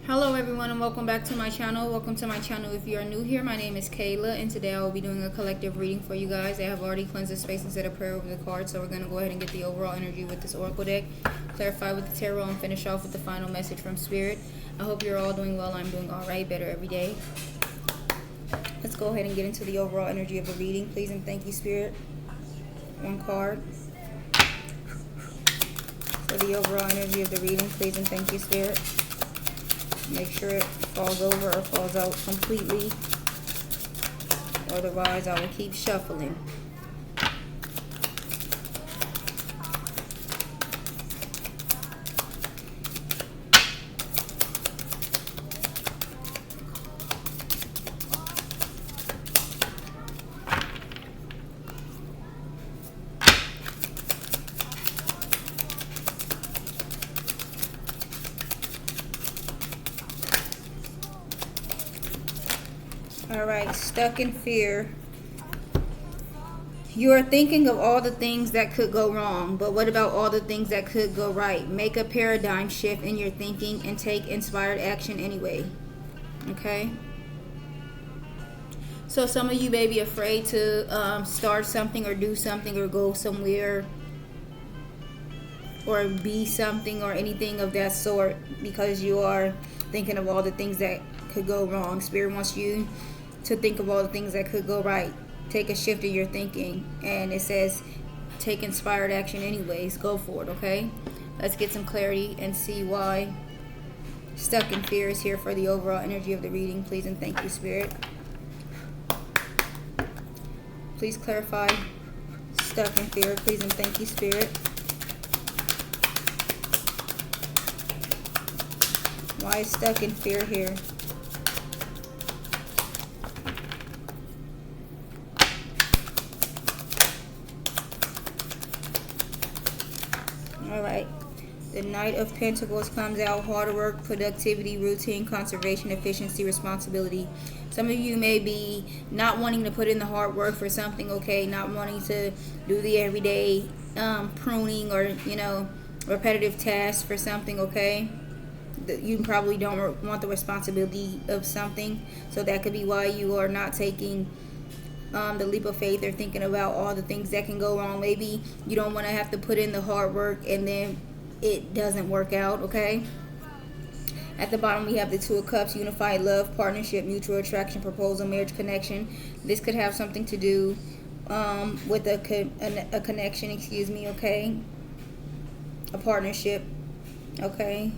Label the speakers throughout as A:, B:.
A: Hello everyone and welcome back to my channel. Welcome to my channel if you are new here. My name is Kayla and today I will be doing a collective reading for you guys. I have already cleansed the space and said a prayer over the cards, so we're going to go ahead and get the overall energy with this oracle deck, clarify with the tarot, and finish off with the final message from Spirit. I hope you're all doing well. I'm doing alright, better every day. Let's go ahead and get into the overall energy of the reading. Please and thank you, Spirit. One card. For the overall energy of the reading, please and thank you, Spirit. Make sure it falls over or falls out completely. Otherwise, I will keep shuffling. Alright, stuck in fear. You are thinking of all the things that could go wrong, but what about all the things that could go right? Make a paradigm shift in your thinking and take inspired action anyway. Okay? So some of you may be afraid to start something or do something or go somewhere or be something or anything of that sort because you are thinking of all the things that could go wrong. Spirit wants you to think of all the things that could go right. Take a shift in your thinking, and it says take inspired action anyways. Go for it. Okay, let's get some clarity and see why stuck in fear is here for the overall energy of the reading. Please and thank you, Spirit. Please clarify stuck in fear. Please and thank you, Spirit. Why is stuck in fear here? Alright, the Knight of Pentacles comes out. Hard work, productivity, routine, conservation, efficiency, responsibility. Some of you may be not wanting to put in the hard work for something, okay? Not wanting to do the everyday pruning or, repetitive tasks for something, okay? You probably don't want the responsibility of something. So that could be why you are not taking the leap of faith or thinking about all the things that can go wrong. Maybe you don't want to have to put in the hard work and then it doesn't work out, okay? At the bottom we have the Two of Cups, unified love, partnership, mutual attraction, proposal, marriage, connection. This could have something to do with a connection, okay? A partnership, okay?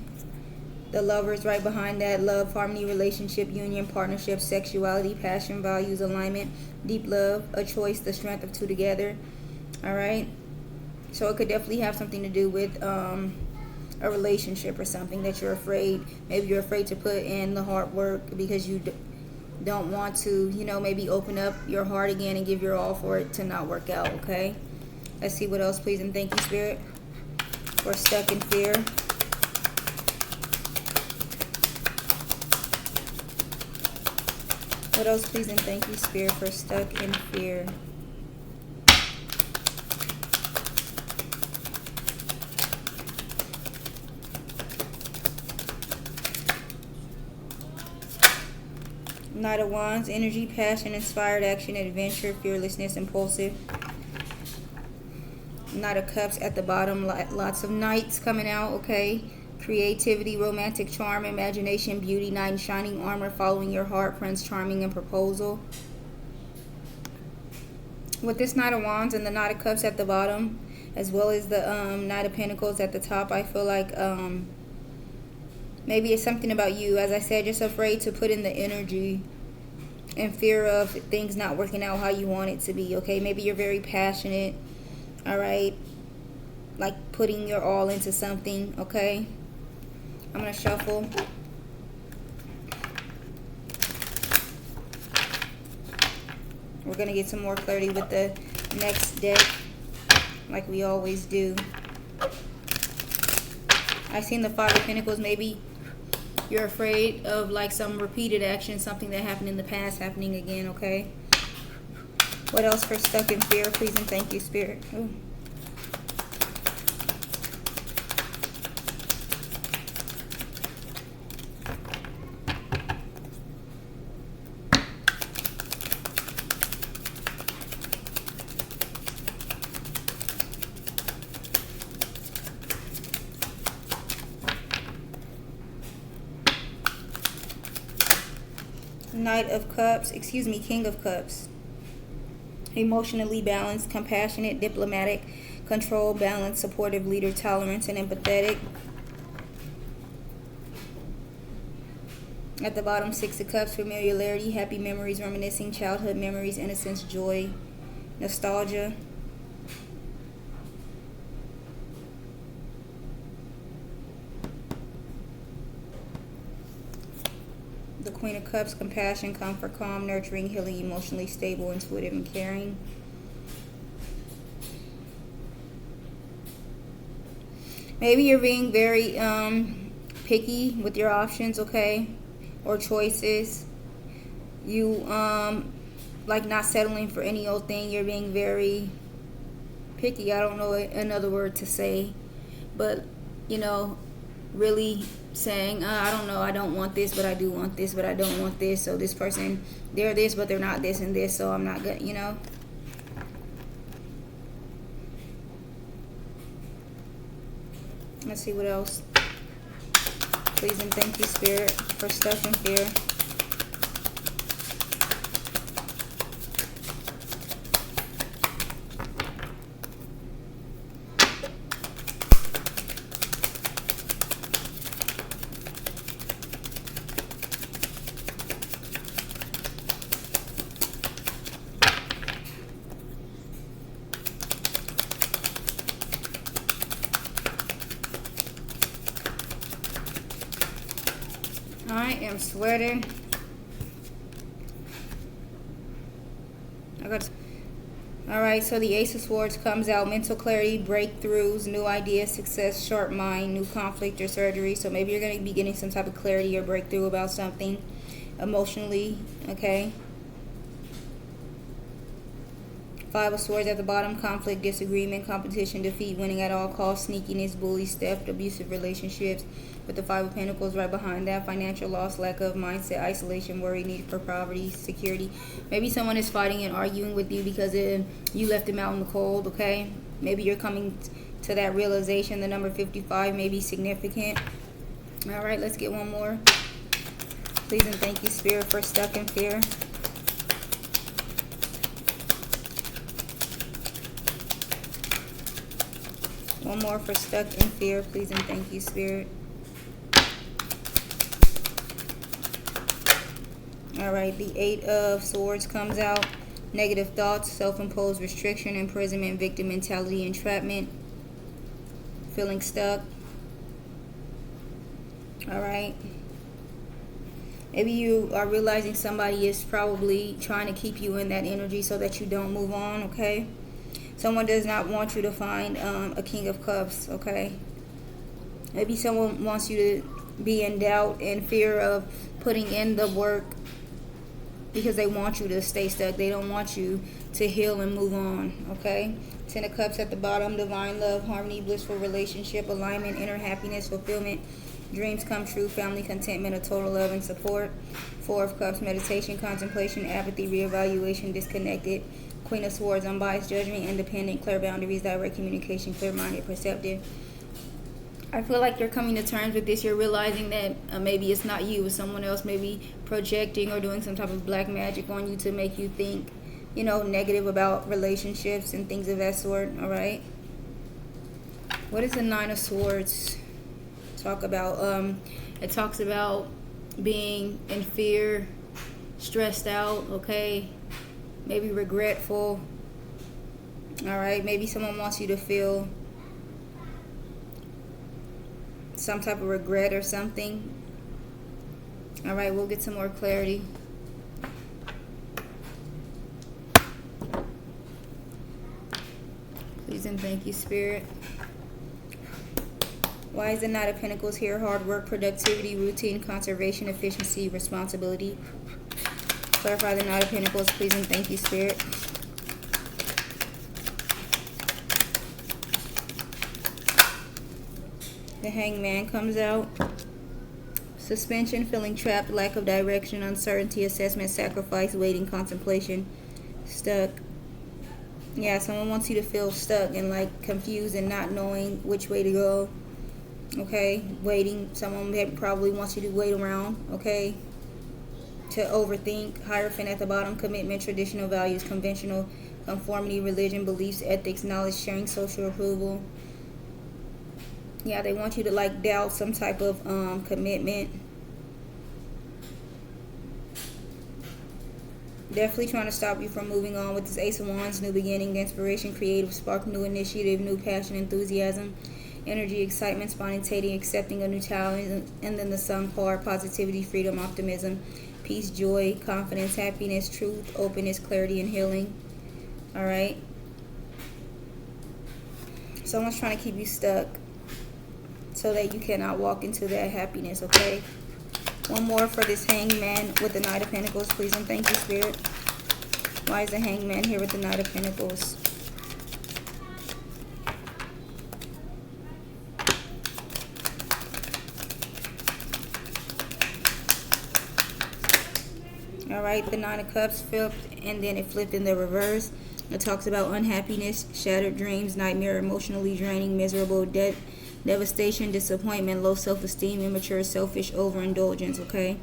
A: The Lovers right behind that. Love, harmony, relationship, union, partnership, sexuality, passion, values, alignment, deep love, a choice, the strength of two together. Alright? So it could definitely have something to do with a relationship or something that you're afraid. Maybe you're afraid to put in the hard work because you don't want to, maybe open up your heart again and give your all for it to not work out. Okay? Let's see what else, please and thank you, Spirit. For stuck in fear. What else, please and thank you, Spirit, for stuck in fear? Knight of Wands, energy, passion, inspired action, adventure, fearlessness, impulsive. Knight of Cups at the bottom, lots of knights coming out, okay? Creativity, romantic charm, imagination, beauty, knight in shining armor, following your heart, Prince Charming, and proposal. With this Knight of Wands and the Knight of Cups at the bottom, as well as the Knight of Pentacles at the top, I feel like maybe it's something about you. As I said, just afraid to put in the energy and fear of things not working out how you want it to be, okay? Maybe you're very passionate, all right? Like putting your all into something, okay? I'm going to shuffle. We're going to get some more clarity with the next deck, like we always do. I've seen the Five of Pentacles. Maybe you're afraid of like some repeated action, something that happened in the past happening again, okay? What else for stuck in fear? Please and thank you, Spirit. Ooh. Knight of Cups, excuse me, King of Cups. Emotionally balanced, compassionate, diplomatic, control, balanced, supportive leader, tolerance, and empathetic. At the bottom, Six of Cups, familiarity, happy memories, reminiscing, childhood memories, innocence, joy, nostalgia. The Queen of Cups, compassion, comfort, calm, nurturing, healing, emotionally stable, intuitive, and caring. Maybe you're being very picky with your options, okay, or choices. You like not settling for any old thing. You're being very picky. I don't know another word to say, but you know, really saying, I don't know, I don't want this, but I do want this, but I don't want this. So this person, they're this, but they're not this and this. So I'm not good, you know. Let's see what else. Please and thank you, Spirit, for stuff and fear. I am sweating. Alright, so the Ace of Swords comes out. Mental clarity, breakthroughs, new ideas, success, sharp mind, new conflict or surgery. So maybe you're going to be getting some type of clarity or breakthrough about something emotionally, okay? Five of Swords at the bottom, conflict, disagreement, competition, defeat, winning at all costs, sneakiness, bullies, theft, abusive relationships. With the Five of Pentacles right behind that, financial loss, lack of mindset, isolation, worry, need for poverty, security. Maybe someone is fighting and arguing with you because you left them out in the cold, okay? Maybe you're coming to that realization. The number 55 may be significant. All right, let's get one more. Please and thank you, Spirit, for stuck in fear. One more for stuck in fear. Please and thank you, Spirit. Alright, the Eight of Swords comes out. Negative thoughts, self-imposed restriction, imprisonment, victim mentality, entrapment. Feeling stuck. Alright. Maybe you are realizing somebody is probably trying to keep you in that energy so that you don't move on, okay? Someone does not want you to find a King of Cups, okay? Maybe someone wants you to be in doubt and fear of putting in the work because they want you to stay stuck. They don't want you to heal and move on, okay? Ten of Cups at the bottom, divine love, harmony, blissful relationship, alignment, inner happiness, fulfillment, dreams come true, family contentment, a total love and support. Four of Cups, meditation, contemplation, apathy, reevaluation, disconnected. Queen of Swords, unbiased judgment, independent, clear boundaries, direct communication, clear-minded, perceptive. I feel like you're coming to terms with this. You're realizing that maybe it's not you, it's someone else, maybe projecting or doing some type of black magic on you to make you think, you know, negative about relationships and things of that sort, all right? What does the Nine of Swords talk about? It talks about being in fear, stressed out, okay? Maybe regretful, all right? Maybe someone wants you to feel some type of regret or something. All right, we'll get some more clarity. Please and thank you, Spirit. Why is the Knight of Pentacles here? Hard work, productivity, routine, conservation, efficiency, responsibility. Clarify the Knight of Pentacles, please and thank you, Spirit. The Hangman comes out. Suspension, feeling trapped, lack of direction, uncertainty, assessment, sacrifice, waiting, contemplation, stuck. Yeah, someone wants you to feel stuck and like confused and not knowing which way to go. Okay, waiting. Someone that probably wants you to wait around. Okay. to overthink. Hierophant at the bottom, commitment, traditional values, conventional conformity, religion, beliefs, ethics, knowledge, sharing, social approval. Yeah, they want you to like doubt some type of commitment. Definitely trying to stop you from moving on with this Ace of Wands. New beginning, inspiration, creative spark, new initiative, new passion, enthusiasm, energy, excitement, spontaneity, accepting a new talent. And then the Sun card, positivity, freedom, optimism, peace, joy, confidence, happiness, truth, openness, clarity, and healing. All right. Someone's trying to keep you stuck so that you cannot walk into that happiness, okay? One more for this Hangman with the Knight of Pentacles, please, and thank you, Spirit. Why is the Hangman here with the Knight of Pentacles? All right, the Nine of Cups flipped, and then it flipped in the reverse. It talks about unhappiness, shattered dreams, nightmare, emotionally draining, miserable, devastation, disappointment, low self-esteem, immature, selfish, overindulgence, okay?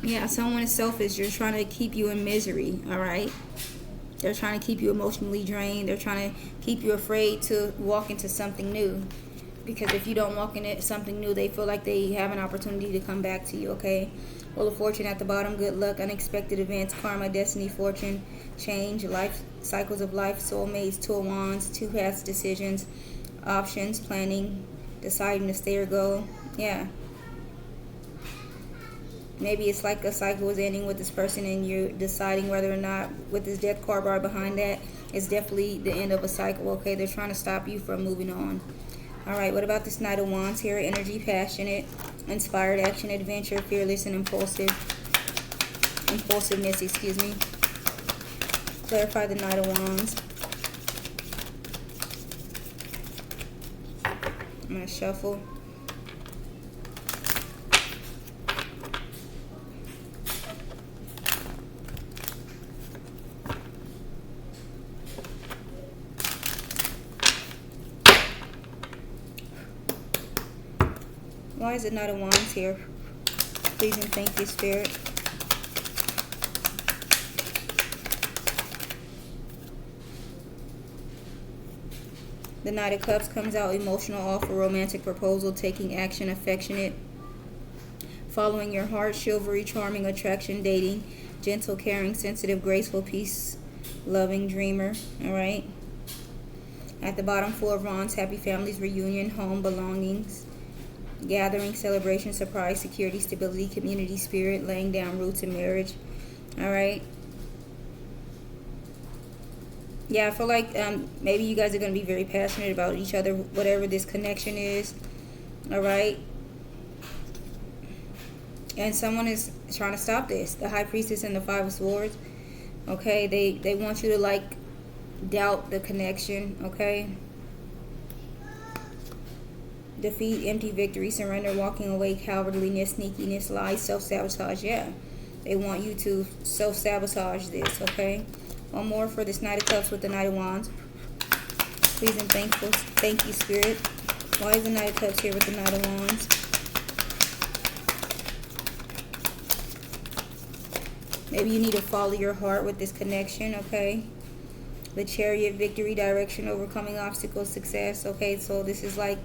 A: Yeah, someone is selfish. They're trying to keep you in misery, all right? They're trying to keep you emotionally drained. They're trying to keep you afraid to walk into something new. Because if you don't walk into something new, they feel like they have an opportunity to come back to you, okay? Wheel of Fortune at the bottom, good luck, unexpected events, karma, destiny, fortune, change, life, cycles of life, soulmates, Two of Wands, two past decisions, options, planning, deciding to stay or go. Yeah. Maybe it's like a cycle is ending with this person and you're deciding whether or not, with this death card bar behind that, it's definitely the end of a cycle, okay? They're trying to stop you from moving on. All right, what about this Knight of Wands here? Energy, passionate, inspired, action, adventure, fearless, and impulsiveness, excuse me. Clarify the Knight of Wands. I'm going to shuffle. Why is it Knight of Wands here? Please and thank you, Spirit. The Knight of Cups comes out, emotional offer, romantic proposal, taking action, affectionate, following your heart, chivalry, charming, attraction, dating, gentle, caring, sensitive, graceful, peace, loving, dreamer. All right. At the bottom, Four of Wands, happy families, reunion, home, belongings, gathering, celebration, surprise, security, stability, community, spirit, laying down roots in marriage. All right. Yeah, I feel like maybe you guys are going to be very passionate about each other, whatever this connection is. All right. And someone is trying to stop this. The High Priestess and the Five of Swords. Okay. They want you to like doubt the connection. Okay. Defeat, empty, victory, surrender, walking away, cowardliness, sneakiness, lies, self-sabotage. Yeah. They want you to self-sabotage this. Okay. One more for this Knight of Cups with the Knight of Wands. Please and thank you, Spirit. Why is the Knight of Cups here with the Knight of Wands? Maybe you need to follow your heart with this connection, okay? The Chariot, victory, direction, overcoming obstacles, success, okay? So this is like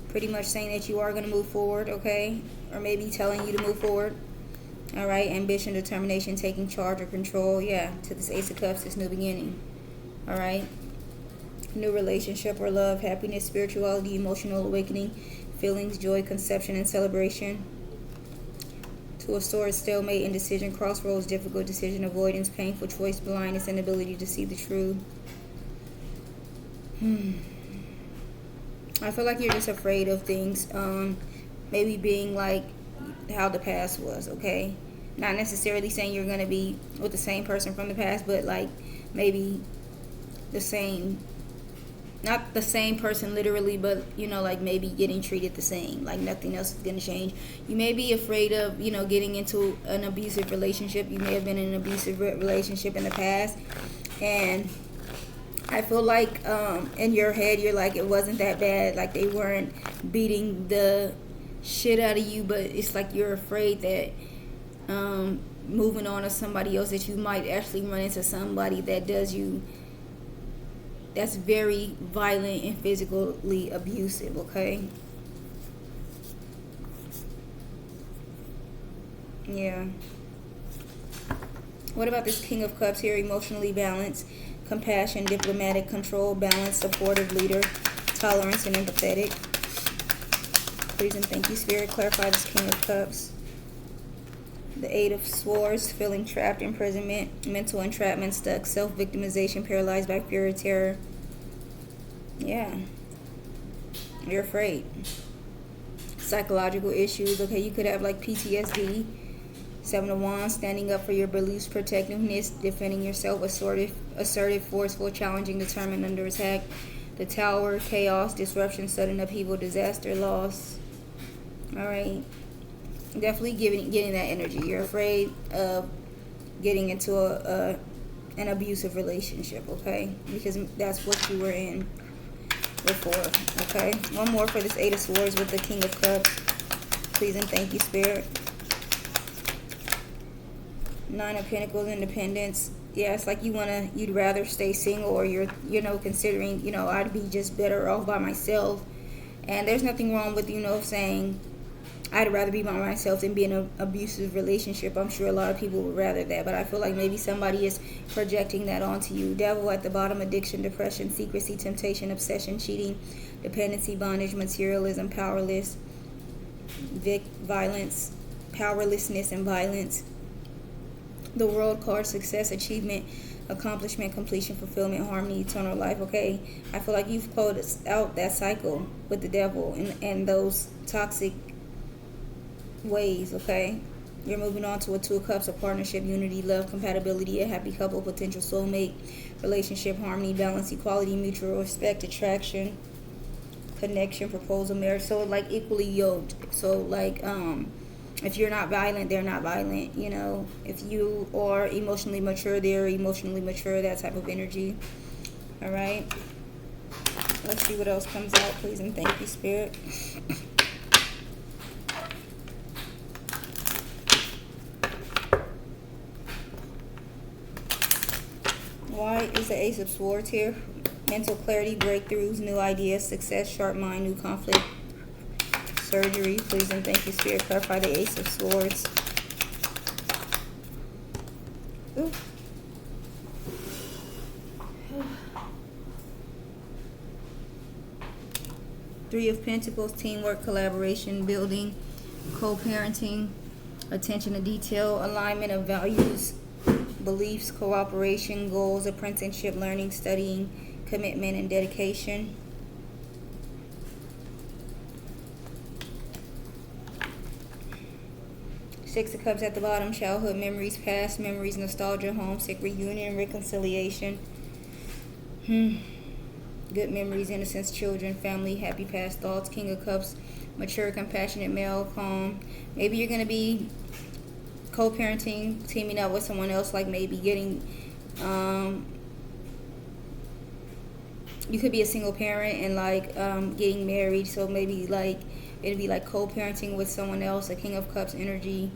A: pretty much saying that you are going to move forward, okay? Or maybe telling you to move forward. All right, ambition, determination, taking charge or control. Yeah, to this Ace of Cups, this new beginning. All right, new relationship or love, happiness, spirituality, emotional awakening, feelings, joy, conception, and celebration. Two of Swords, stalemate, indecision, crossroads, difficult decision, avoidance, painful choice, blindness, inability to see the truth. I feel like you're just afraid of things. Maybe being like how the past was, okay? Not necessarily saying you're going to be with the same person from the past, but like maybe the same, not the same person literally, but you know, like maybe getting treated the same, like nothing else is going to change. You may be afraid of, you know, getting into an abusive relationship. You may have been in an abusive relationship in the past, and I feel like in your head you're like, it wasn't that bad, like they weren't beating the shit out of you, but it's like you're afraid that moving on to somebody else, that you might actually run into somebody that does you, that's very violent and physically abusive, okay? Yeah. What about this King of Cups here? Emotionally balanced, compassion, diplomatic, control, balanced, supportive leader, tolerance, and empathetic. Please and thank you, Spirit. Clarify this King of Cups. The Eight of Swords, feeling trapped, imprisonment, mental entrapment, stuck, self-victimization, paralyzed by fear or terror. Yeah. You're afraid. Psychological issues. Okay, you could have like PTSD. Seven of Wands, standing up for your beliefs, protectiveness, defending yourself, assertive, forceful, challenging, determined, under attack. The Tower, chaos, disruption, sudden upheaval, disaster, loss. All right. Definitely getting that energy. You're afraid of getting into an abusive relationship, okay? Because that's what you were in before, okay? One more for this Eight of Swords with the King of Cups. Please and thank you, Spirit. Nine of Pentacles, independence. Yeah, it's like you'd rather stay single, or you're, considering, I'd be just better off by myself. And there's nothing wrong with, saying I'd rather be by myself than be in an abusive relationship. I'm sure a lot of people would rather that, but I feel like maybe somebody is projecting that onto you. Devil at the bottom, addiction, depression, secrecy, temptation, obsession, cheating, dependency, bondage, materialism, powerless, violence, powerlessness, and violence. The World card, success, achievement, accomplishment, completion, fulfillment, harmony, eternal life. Okay, I feel like you've closed out that cycle with the devil and those toxic ways, okay? You're moving on to a Two of Cups, a partnership, unity, love, compatibility, a happy couple, potential soulmate, relationship, harmony, balance, equality, mutual respect, attraction, connection, proposal, marriage. So like equally yoked. So like if you're not violent, they're not violent, If you are emotionally mature, they're emotionally mature, that type of energy. All right. Let's see what else comes out, please and thank you, Spirit. Why is the Ace of Swords here? Mental clarity, breakthroughs, new ideas, success, sharp mind, new conflict, surgery. Please and thank you, Spirit. Clarify the Ace of Swords. Ooh. Three of Pentacles, teamwork, collaboration, building, co-parenting, attention to detail, alignment of values, beliefs, cooperation, goals, apprenticeship, learning, studying, commitment, and dedication. Six of Cups at the bottom, childhood memories, past memories, nostalgia, homesick, reunion, reconciliation. Good memories, innocence, children, family, happy past thoughts. King of Cups, mature, compassionate, male, calm. Maybe you're going to be co-parenting, teaming up with someone else, like maybe getting, you could be a single parent and like getting married, so maybe like it'd be like co-parenting with someone else, a King of Cups energy,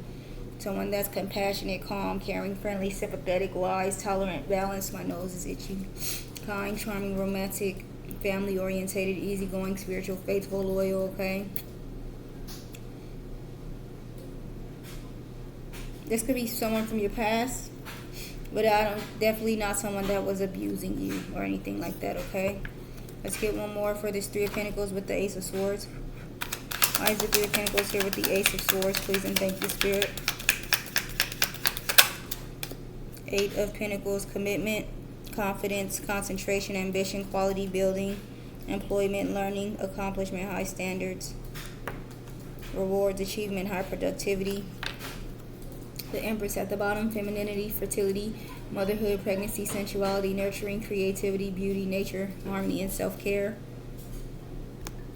A: someone that's compassionate, calm, caring, friendly, sympathetic, wise, tolerant, balanced. My nose is itchy. Kind, charming, romantic, family orientated, easygoing, spiritual, faithful, loyal. Okay, this could be someone from your past, but definitely not someone that was abusing you or anything like that, okay? Let's get one more for this Three of Pentacles with the Ace of Swords. Why is the Three of Pentacles here with the Ace of Swords? Please and thank you, Spirit. Eight of Pentacles, commitment, confidence, concentration, ambition, quality building, employment, learning, accomplishment, high standards, rewards, achievement, high productivity. The Empress at the bottom, femininity, fertility, motherhood, pregnancy, sensuality, nurturing, creativity, beauty, nature, harmony, and self-care.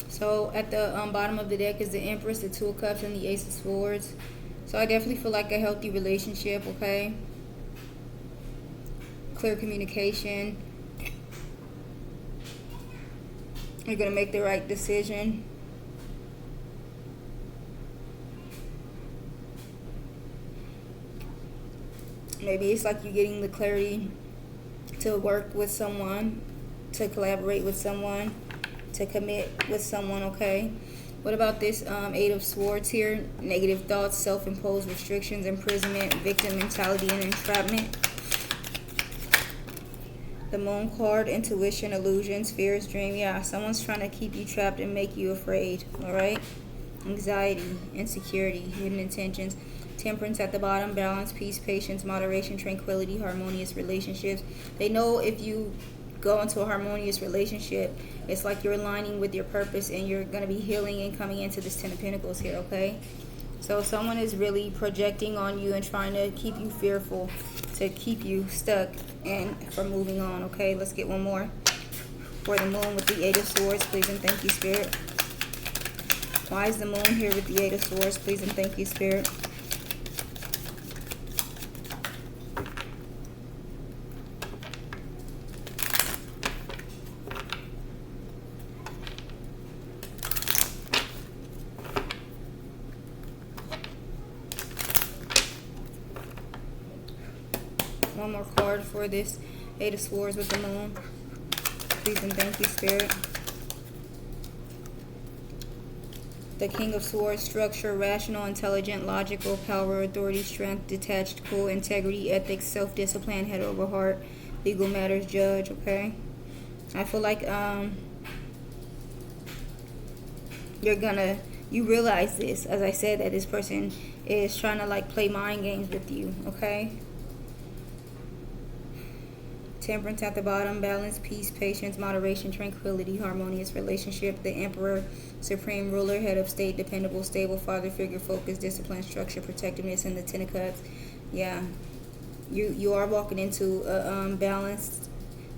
A: So at the bottom of the deck is the Empress, the Two of Cups, and the Ace of Swords. So I definitely feel like a healthy relationship, okay? Clear communication. You're going to make the right decision. Maybe it's like you're getting the clarity to work with someone, to collaborate with someone, to commit with someone, okay? What about this Eight of Swords here? Negative thoughts, self-imposed restrictions, imprisonment, victim mentality, and entrapment. The Moon card, intuition, illusions, fears, dream. Yeah, someone's trying to keep you trapped and make you afraid, all right? Anxiety, insecurity, hidden intentions. Temperance at the bottom, balance, peace, patience, moderation, tranquility, harmonious relationships. They know if you go into a harmonious relationship, it's like you're aligning with your purpose and you're going to be healing and coming into this Ten of Pentacles here, okay? So someone is really projecting on you and trying to keep you fearful, to keep you stuck and from moving on, okay? Let's get one more for the Moon with the Eight of Swords, please and thank you, Spirit. Why is the Moon here with the Eight of Swords, please and thank you, Spirit? One more card for this Eight of Swords with the Moon. Please and thank you, Spirit. The King of Swords, structure, rational, intelligent, logical, power, authority, strength, detached, cool, integrity, ethics, self-discipline, head over heart, legal matters, judge, okay? I feel like you realize this, as I said, that this person is trying to like play mind games with you, okay? Temperance at the bottom, balance, peace, patience, moderation, tranquility, harmonious relationship. The Emperor, supreme ruler, head of state, dependable, stable, father figure, focus, discipline, structure, protectiveness, and the Ten of Cups. Yeah, you are walking into a balanced,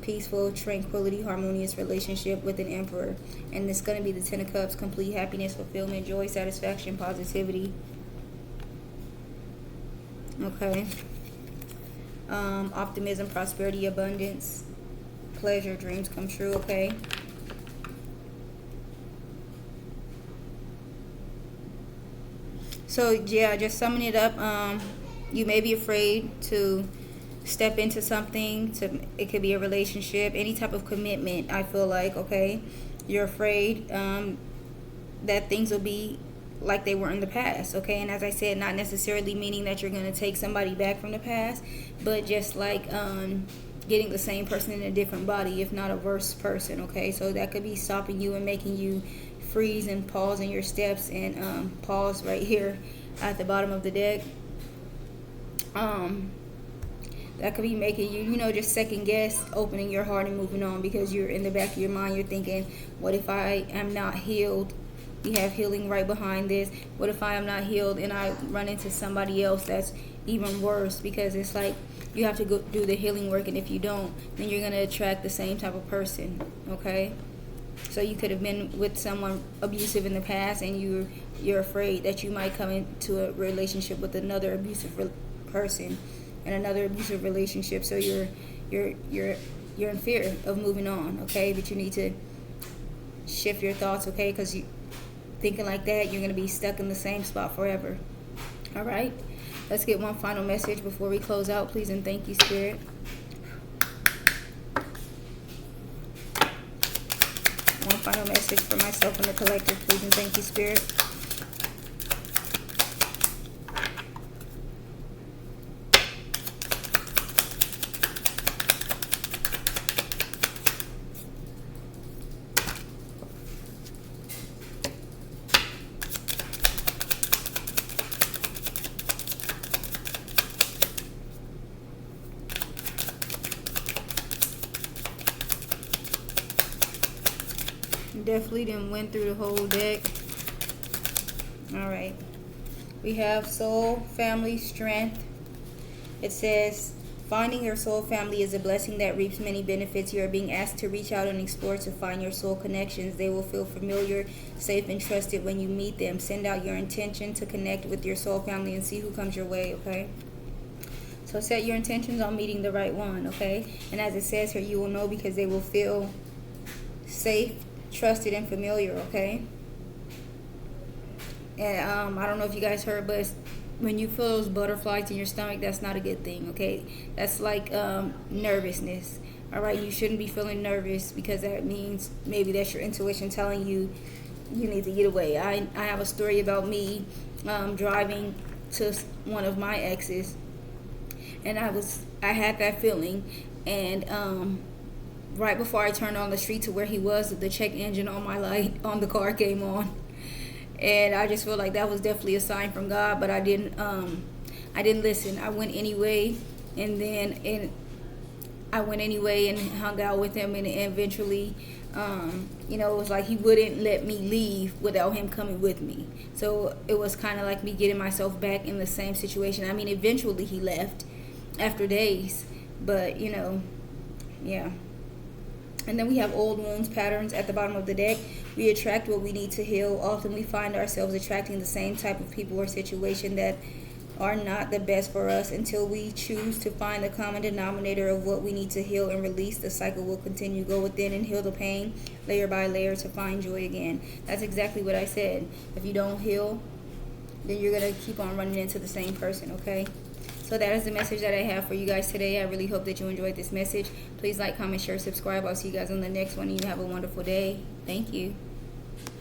A: peaceful, tranquility, harmonious relationship with an Emperor, and it's going to be the Ten of Cups, complete happiness, fulfillment, joy, satisfaction, positivity. Okay. Optimism, prosperity, abundance, pleasure, dreams come true, okay? So, yeah, just summing it up, you may be afraid to step into something. It could be a relationship, any type of commitment, I feel like, okay? You're afraid that things will be like they were in the past, okay? And as I said, not necessarily meaning that you're going to take somebody back from the past, but just like getting the same person in a different body, if not a worse person, okay? So that could be stopping you and making you freeze and pause in your steps and pause right here at the bottom of the deck. That could be making you, just second guess opening your heart and moving on, because you're in the back of your mind, you're thinking, what if I am not healed? We have healing right behind this. What if I am not healed and I run into somebody else that's even worse? Because it's like you have to go do the healing work, and if you don't, then you're going to attract the same type of person, okay? So you could have been with someone abusive in the past, and you're afraid that you might come into a relationship with another abusive person and another abusive relationship. So you're in fear of moving on, okay? But you need to shift your thoughts, okay? Because you thinking like that, you're going to be stuck in the same spot forever. All right, let's get one final message before we close out, please and thank you, Spirit. One final message for myself and the collective, please and thank you, Spirit. Definitely didn't went through the whole deck. All right, we have soul, family, strength. It says finding your soul family is a blessing that reaps many benefits. You are being asked to reach out and explore to find your soul connections. They will feel familiar, safe, and trusted when you meet them. Send out your intention to connect with your soul family and see who comes your way, okay? So set your intentions on meeting the right one, okay? And as it says here, you will know because they will feel safe, trusted, and familiar, okay? And I don't know if you guys heard, but when you feel those butterflies in your stomach, that's not a good thing, okay? That's like nervousness. All right, you shouldn't be feeling nervous, because that means maybe that's your intuition telling you you need to get away. I have a story about me driving to one of my exes, and I had that feeling, and right before I turned on the street to where he was, the check engine on my light on the car came on, and I just feel like that was definitely a sign from God. But I didn't listen. I went anyway, and I went anyway and hung out with him, and eventually, it was like he wouldn't let me leave without him coming with me. So it was kind of like me getting myself back in the same situation. I mean, eventually he left after days, but yeah. And then we have old wounds patterns at the bottom of the deck. We attract what we need to heal. Often we find ourselves attracting the same type of people or situation that are not the best for us. Until we choose to find the common denominator of what we need to heal and release, the cycle will continue. Go within and heal the pain layer by layer to find joy again. That's exactly what I said. If you don't heal, then you're going to keep on running into the same person, okay? So that is the message that I have for you guys today. I really hope that you enjoyed this message. Please like, comment, share, subscribe. I'll see you guys on the next one. You have a wonderful day. Thank you.